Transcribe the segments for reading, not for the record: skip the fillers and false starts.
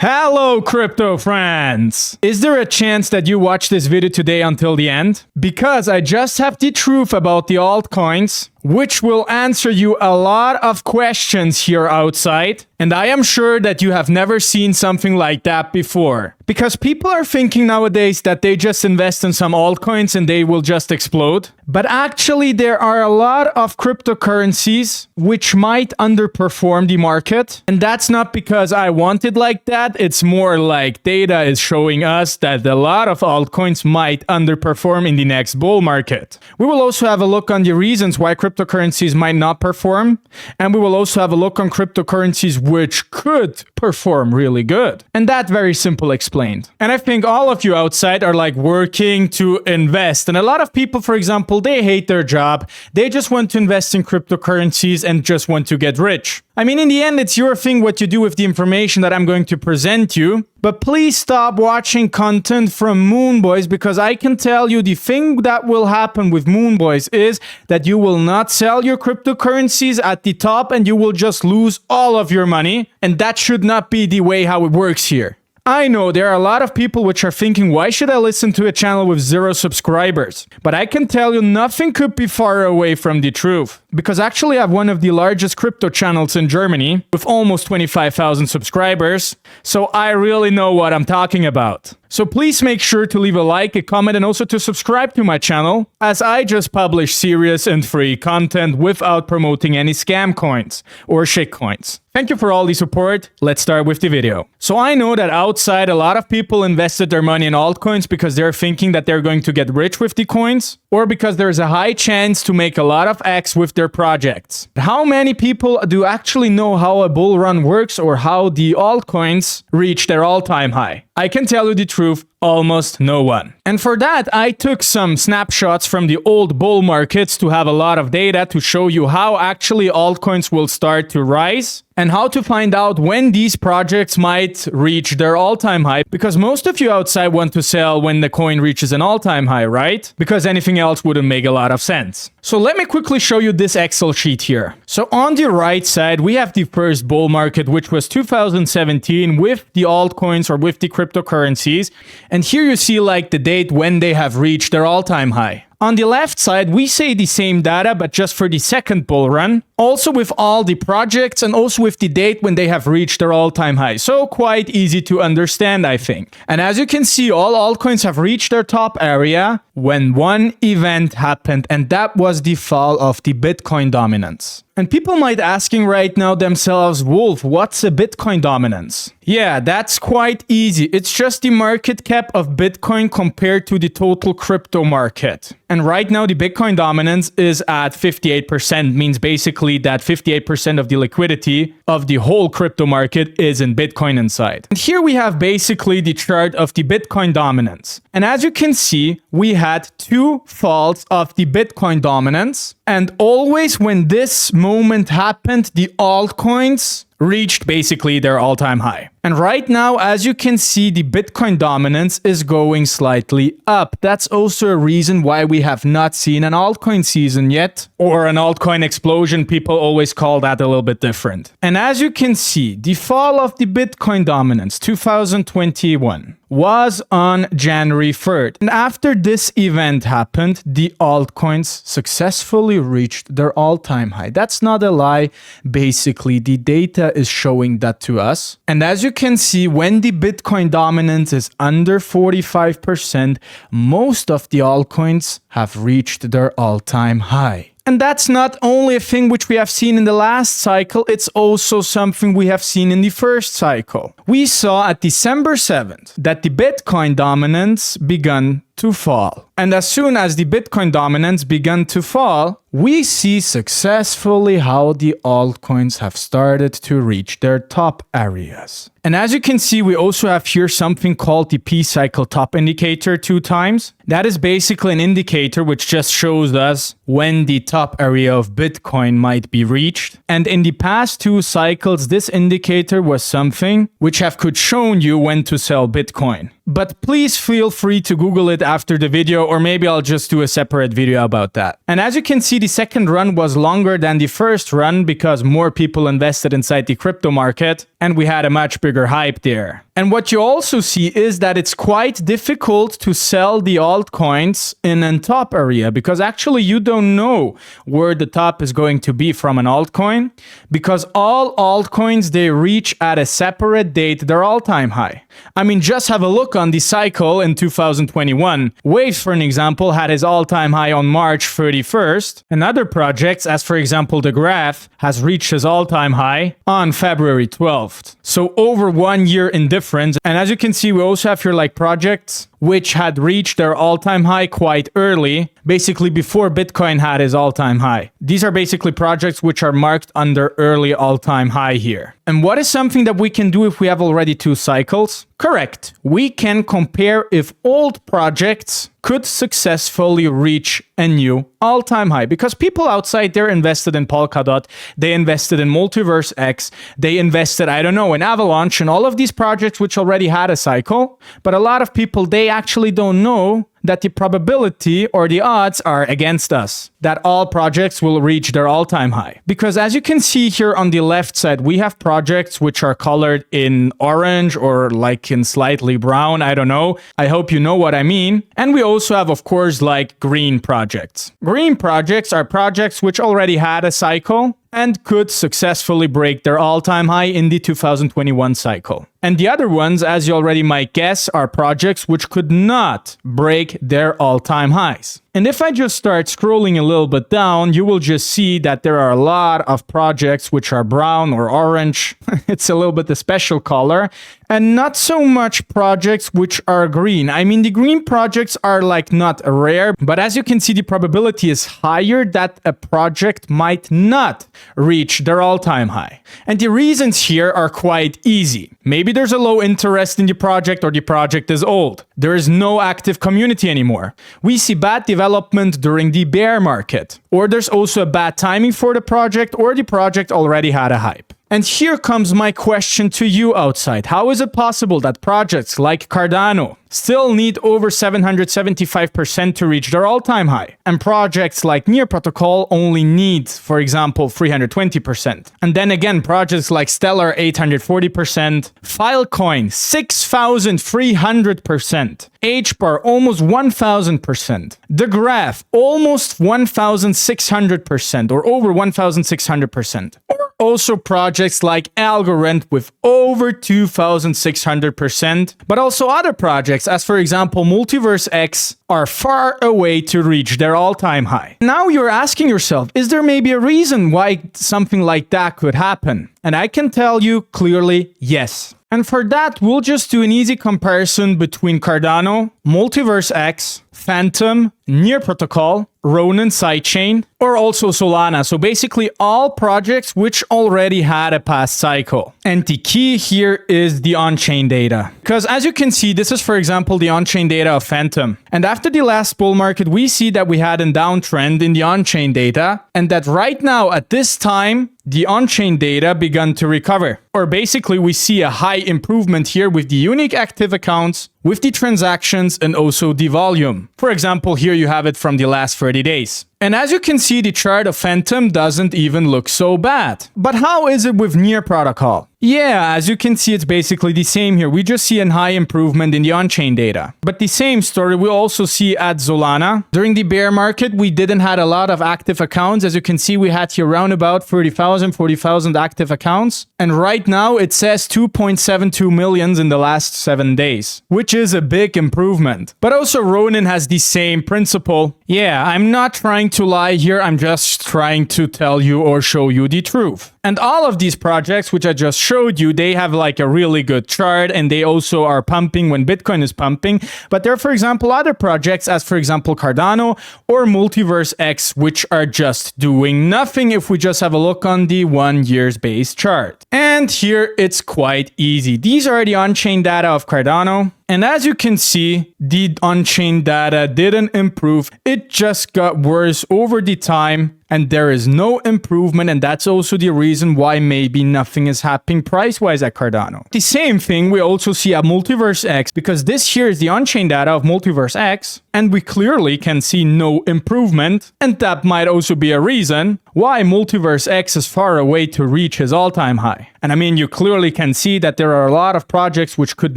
Hello, crypto friends! Is there a chance that you watch this video today until the end? Because I just have the truth about the altcoins, which will answer you a lot of questions here outside. And I am sure that you have never seen something like that before. Because people are thinking nowadays that they just invest in some altcoins and they will just explode. But actually there are a lot of cryptocurrencies which might underperform the market. And that's not because I want it like that. It's more like data is showing us that a lot of altcoins might underperform in the next bull market. We will also have a look on the reasons why cryptocurrencies might not perform. And we will also have a look on cryptocurrencies which could perform really good. And that very simple explained. And I think all of you outside are like working to invest. And a lot of people, for example, they hate their job. They just want to invest in cryptocurrencies and just want to get rich. I mean, in the end, it's your thing what you do with the information that I'm going to present you. But please stop watching content from Moonboys, because I can tell you the thing that will happen with Moonboys is that you will not sell your cryptocurrencies at the top and you will just lose all of your money. And that should not be the way how it works here. I know there are a lot of people which are thinking, why should I listen to a channel with 0 subscribers? But I can tell you nothing could be far away from the truth. Because actually I have one of the largest crypto channels in Germany with almost 25,000 subscribers. So I really know what I'm talking about. So please make sure to leave a like, a comment, and also to subscribe to my channel, as I just publish serious and free content without promoting any scam coins or shit coins. Thank you for all the support. Let's start with the video. So I know that outside a lot of people invested their money in altcoins because they're thinking that they're going to get rich with the coins, or because there's a high chance to make a lot of X with their projects. How many people do actually know how a bull run works or how the altcoins reach their all-time high? I can tell you the truth, almost no one. And for that, I took some snapshots from the old bull markets to have a lot of data to show you how actually altcoins will start to rise and how to find out when these projects might reach their all-time high. Because most of you outside want to sell when the coin reaches an all-time high, right? Because anything else wouldn't make a lot of sense. So let me quickly show you this Excel sheet here. So on the right side, we have the first bull market, which was 2017 with the altcoins or with the cryptocurrencies. And here you see like the date when they have reached their all-time high. On the left side, we say the same data, but just for the second bull run. Also with all the projects and also with the date when they have reached their all-time high. So quite easy to understand, I think. And as you can see, all altcoins have reached their top area when one event happened, and that was the fall of the Bitcoin dominance. And people might asking right now themselves, Wolf, what's a Bitcoin dominance? Yeah, that's quite easy. It's just the market cap of Bitcoin compared to the total crypto market. And right now the Bitcoin dominance is at 58%, means basically that 58% of the liquidity of the whole crypto market is in Bitcoin inside. And here we have basically the chart of the Bitcoin dominance. And as you can see, we had 2 falls of the Bitcoin dominance. And always when this moment happened, the altcoins reached basically their all-time high. And right now, as you can see, the Bitcoin dominance is going slightly up. That's also a reason why we have not seen an altcoin season yet, or an altcoin explosion. People always call that a little bit different. And as you can see, the fall of the Bitcoin dominance 2021 was on January 3rd. And after this event happened, the altcoins successfully reached their all-time high. That's not a lie. Basically, the data is showing that to us. And as you can see, when the Bitcoin dominance is under 45%, most of the altcoins have reached their all-time high. And that's not only a thing which we have seen in the last cycle, it's also something we have seen in the first cycle. We saw at December 7th that the Bitcoin dominance began to fall. And as soon as the Bitcoin dominance began to fall, we see successfully how the altcoins have started to reach their top areas. And as you can see, we also have here something called the P-cycle top indicator 2 times. That is basically an indicator which just shows us when the top area of Bitcoin might be reached. And in the past 2 cycles, this indicator was something which could shown you when to sell Bitcoin. But please feel free to Google it after the video, or maybe I'll just do a separate video about that. And as you can see, the second run was longer than the first run because more people invested inside the crypto market and we had a much bigger hype there. And what you also see is that it's quite difficult to sell the altcoins in a top area, because actually you don't know where the top is going to be from an altcoin, because all altcoins, they reach at a separate date their all-time high. I mean, just have a look on the cycle in 2021. Waves, for an example, had his all-time high on March 31st, and other projects, as for example the Graph, has reached his all-time high on February 12th. So over 1 year in difference. And as you can see, we also have here like projects which had reached their all-time high quite early, basically before Bitcoin had his all-time high. These are basically projects which are marked under early all-time high here. And what is something that we can do if we have already 2 cycles? Correct. We can compare if old projects could successfully reach a new all-time high, because people outside there invested in Polkadot, they invested in Multiverse X, they invested, I don't know, in Avalanche and all of these projects which already had a cycle. But a lot of people, they actually don't know that the probability or the odds are against us, that all projects will reach their all-time high. Because as you can see here on the left side, we have projects which are colored in orange or like in slightly brown, I don't know. I hope you know what I mean. And we also have, of course, like green projects. Green projects are projects which already had a cycle and could successfully break their all-time high in the 2021 cycle. And the other ones, as you already might guess, are projects which could not break their all-time highs. And if I just start scrolling a little bit down, you will just see that there are a lot of projects which are brown or orange. It's a little bit a special color. And not so much projects which are green. I mean, the green projects are like not rare, but as you can see, the probability is higher that a project might not reach their all-time high. And the reasons here are quite easy. Maybe there's a low interest in the project, or the project is old. There is no active community anymore. We see bad development during the bear market. Or there's also a bad timing for the project, or the project already had a hype. And here comes my question to you outside. How is it possible that projects like Cardano still need over 775% to reach their all-time high, and projects like Near Protocol only need, for example, 320%? And then again, projects like Stellar 840%, Filecoin 6,300%, HBAR almost 1,000%, The Graph almost 1,600% or over 1,600%. Or also projects like Algorand with over 2,600%, but also other projects, as for example Multiverse X, are far away to reach their all-time high. Now you're asking yourself, is there maybe a reason why something like that could happen? And I can tell you clearly, yes. And for that, we'll just do an easy comparison between Cardano, Multiverse X, Phantom, Near Protocol, Ronin sidechain, or also Solana. So basically all projects which already had a past cycle. And the key here is the on-chain data. Because as you can see, this is, for example, the on-chain data of Phantom. And after the last bull market, we see that we had a downtrend in the on-chain data, and that right now at this time, the on-chain data began to recover. Or basically, we see a high improvement here with the unique active accounts, with the transactions, and also the volume. For example, here you have it from the last 30 days. And as you can see, the chart of Phantom doesn't even look so bad. But how is it with Near Protocol? Yeah, as you can see, it's basically the same here. We just see a high improvement in the on-chain data. But the same story we also see at Solana. During the bear market, we didn't have a lot of active accounts. As you can see, we had here around about 40,000 active accounts. And right now it says 2.72 million in the last 7 days, which is a big improvement. But also Ronin has the same principle. Yeah, I'm not trying to lie here. I'm just trying to tell you or show you the truth. And all of these projects, which I just showed you, they have like a really good chart, and they also are pumping when Bitcoin is pumping. But there are, for example, other projects, as for example, Cardano or Multiverse X, which are just doing nothing if we just have a look on the 1 year's base chart. And here it's quite easy. These are the on-chain data of Cardano. And as you can see, the on-chain data didn't improve. It just got worse over the time. and there is no improvement, and that's also the reason why maybe nothing is happening price-wise at Cardano. The same thing we also see at Multiverse X, because this here is the on-chain data of Multiverse X, and we clearly can see no improvement, and that might also be a reason why Multiverse X is far away to reach his all-time high. And I mean, you clearly can see that there are a lot of projects which could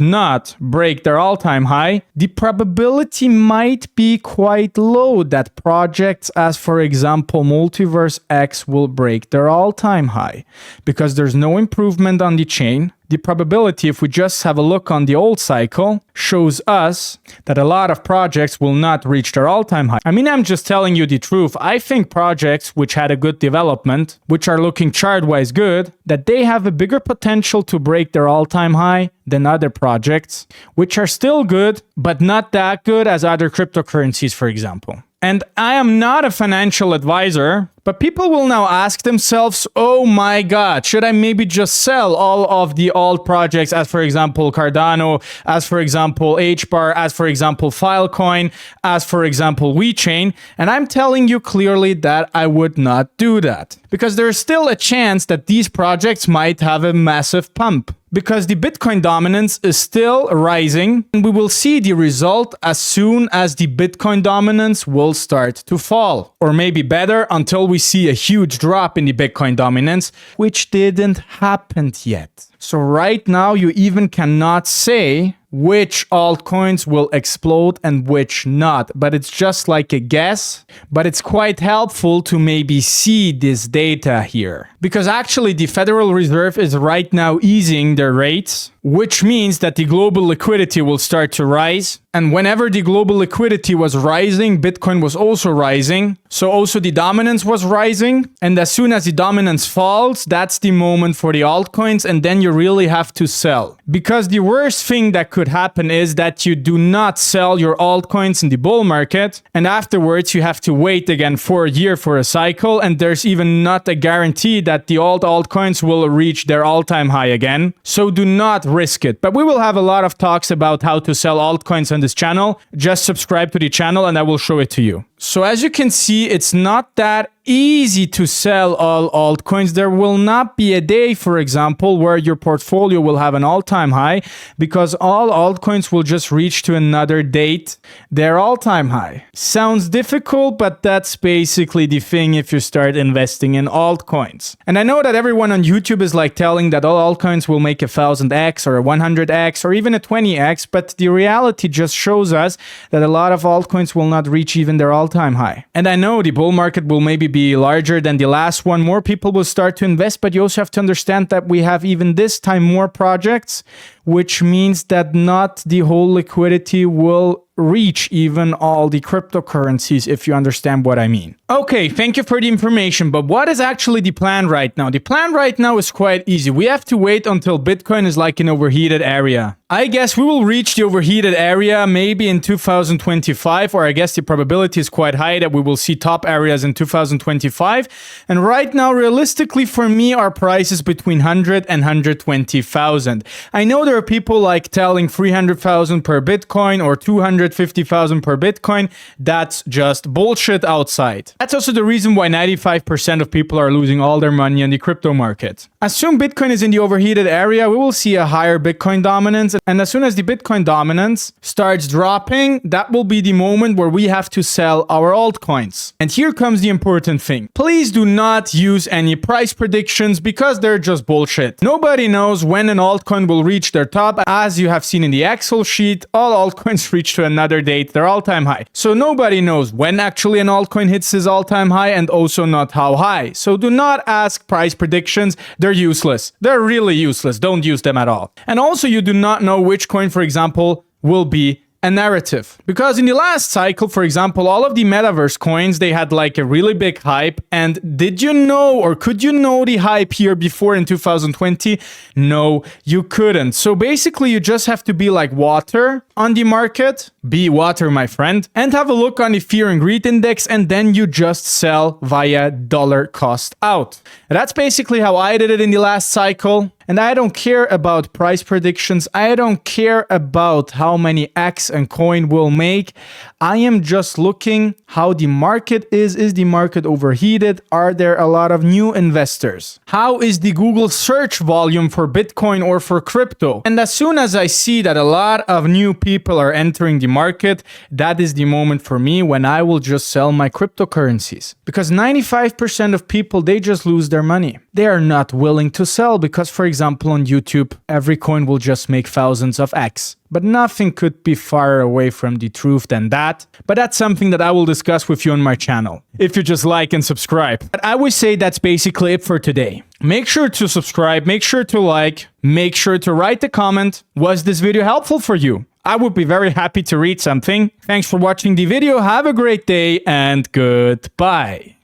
not break their all-time high. The probability might be quite low that projects as, for example, Multiverse X will break their all-time high, because there's no improvement on the chain. The probability, if we just have a look on the old cycle, shows us that a lot of projects will not reach their all-time high. I mean, I'm just telling you the truth. I think projects which had a good development, which are looking chart-wise good, that they have a bigger potential to break their all-time high than other projects, which are still good, but not that good as other cryptocurrencies, for example. And I am not a financial advisor, but people will now ask themselves, oh my God, should I maybe just sell all of the alt projects as, for example, Cardano, as, for example, HBAR, as, for example, Filecoin, as, for example, WeChain? And I'm telling you clearly that I would not do that, because there's still a chance that these projects might have a massive pump, because the Bitcoin dominance is still rising, and we will see the result as soon as the Bitcoin dominance will start to fall. Or maybe better, until we see a huge drop in the Bitcoin dominance, which didn't happen yet. So right now, you even cannot say which altcoins will explode and which not, but it's just like a guess. But it's quite helpful to maybe see this data here, because actually the Federal Reserve is right now easing their rates, which means that the global liquidity will start to rise. And whenever the global liquidity was rising, Bitcoin was also rising. So also the dominance was rising. And as soon as the dominance falls, that's the moment for the altcoins. And then you really have to sell. Because the worst thing that could happen is that you do not sell your altcoins in the bull market. And afterwards, you have to wait again for a year for a cycle. And there's even not a guarantee that the altcoins will reach their all-time high again. So do not risk it. But we will have a lot of talks about how to sell altcoins on this channel. Just subscribe to the channel and I will show it to you. So as you can see, it's not that easy to sell all altcoins. There will not be a day, for example, where your portfolio will have an all-time high, because all altcoins will just reach to another date their all-time high. Sounds difficult, but that's basically the thing if you start investing in altcoins. And I know that everyone on YouTube is like telling that all altcoins will make 1000x or a 100x or even a 20x, but the reality just shows us that a lot of altcoins will not reach even their all-time high. And I know the bull market will maybe be larger than the last one. More people will start to invest, but you also have to understand that we have even this time more projects, which means that not the whole liquidity will reach even all the cryptocurrencies, if you understand what I mean. Okay, thank you for the information, but what is actually the plan right now? The plan right now is quite easy. We have to wait until Bitcoin is like an overheated area. I guess we will reach the overheated area maybe in 2025, or I guess the probability is quite high that we will see top areas in 2025. And right now, realistically for me, our price is between 100 and 120,000. I know there are people like telling 300,000 per Bitcoin or 250,000 per Bitcoin. That's just bullshit outside. That's also the reason why 95% of people are losing all their money in the crypto market. As soon as Bitcoin is in the overheated area, we will see a higher Bitcoin dominance. And as soon as the Bitcoin dominance starts dropping, that will be the moment where we have to sell our altcoins. And here comes the important thing. Please do not use any price predictions, because they're just bullshit. Nobody knows when an altcoin will reach their top. As you have seen in the Excel sheet, all altcoins reach to another date their all-time high. So nobody knows when actually an altcoin hits his all-time high, and also not how high. So do not ask price predictions. They're useless. They're really useless. Don't use them at all. And also you do not know which coin, for example, will be a narrative. Because in the last cycle, for example, all of the metaverse coins, they had like a really big hype. And did you know, or could you know the hype here before in 2020? No, you couldn't. So basically you just have to be like water on the market. Be water, my friend, and have a look on the fear and greed index, and then you just sell via dollar cost out. That's basically how I did it in the last cycle. And I don't care about price predictions. I don't care about how many X and coin will make. I am just looking how the market is. Is the market overheated? Are there a lot of new investors? How is the Google search volume for Bitcoin or for crypto? And as soon as I see that a lot of new people are entering the market, that is the moment for me when I will just sell my cryptocurrencies. Because 95% of people, they just lose their money. They are not willing to sell because, for example, on YouTube, every coin will just make thousands of X. But nothing could be far away from the truth than that. But that's something that I will discuss with you on my channel, if you just like and subscribe. But I would say that's basically it for today. Make sure to subscribe, make sure to like, make sure to write a comment. Was this video helpful for you? I would be very happy to read something. Thanks for watching the video. Have a great day and goodbye.